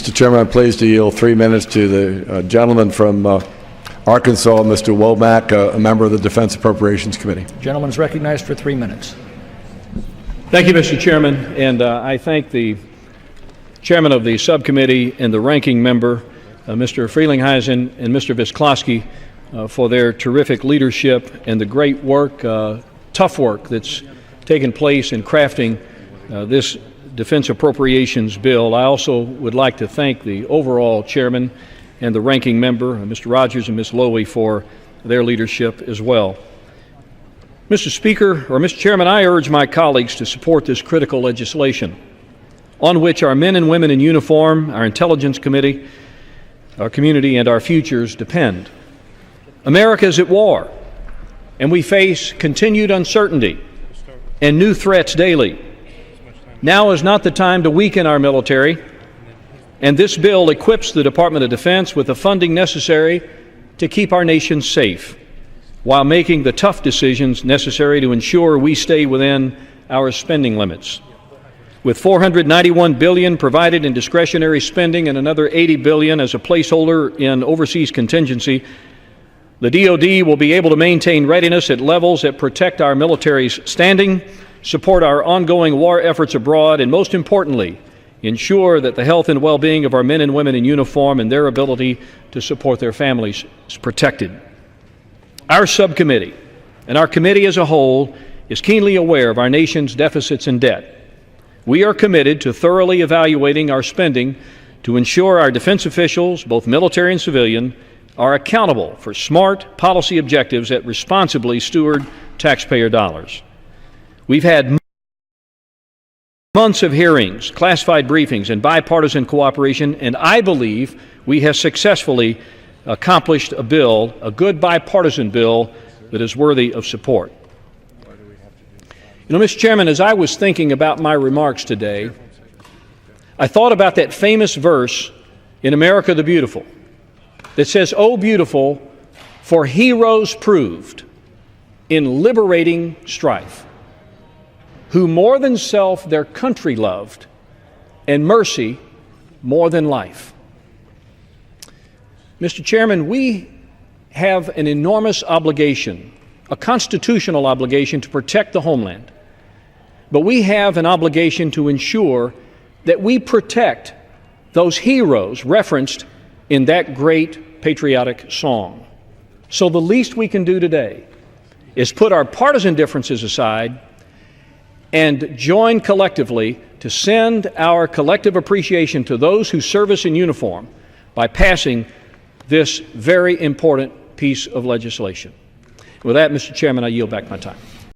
Mr. Chairman, I'm pleased to yield 3 minutes to the gentleman from Arkansas, Mr. Womack, a member of the Defense Appropriations Committee. The gentleman is recognized for 3 minutes. Thank you, Mr. Chairman, and I thank the chairman of the subcommittee and the ranking member, Mr. Frelinghuysen and Mr. Visklosky, for their terrific leadership and the great work, tough work that's taken place in crafting this Defense Appropriations bill. I also would like to thank the overall chairman and the ranking member, Mr. Rogers and Ms. Lowy, for their leadership as well. Mr. Speaker, or Mr. Chairman, I urge my colleagues to support this critical legislation on which our men and women in uniform, our intelligence committee, our community, and our futures depend. America is at war, and we face continued uncertainty and new threats daily. Now is not the time to weaken our military, and this bill equips the Department of Defense with the funding necessary to keep our nation safe, while making the tough decisions necessary to ensure we stay within our spending limits. With $491 billion provided in discretionary spending and another $80 billion as a placeholder in overseas contingency, the DoD will be able to maintain readiness at levels that protect our military's standing, support our ongoing war efforts abroad, and most importantly, ensure that the health and well-being of our men and women in uniform and their ability to support their families is protected. Our subcommittee and our committee as a whole is keenly aware of our nation's deficits and debt. We are committed to thoroughly evaluating our spending to ensure our defense officials, both military and civilian, are accountable for smart policy objectives that responsibly steward taxpayer dollars. We've had months of hearings, classified briefings, and bipartisan cooperation, and I believe we have successfully accomplished a bill, a good bipartisan bill, that is worthy of support. You know, Mr. Chairman, as I was thinking about my remarks today, I thought about that famous verse in America the Beautiful that says, "Oh, beautiful, for heroes proved in liberating strife, who more than self their country loved, and mercy more than life." Mr. Chairman, we have an enormous obligation, a constitutional obligation, to protect the homeland. But we have an obligation to ensure that we protect those heroes referenced in that great patriotic song. So the least we can do today is put our partisan differences aside and join collectively to send our collective appreciation to those who serve us in uniform by passing this very important piece of legislation. With that, Mr. Chairman, I yield back my time.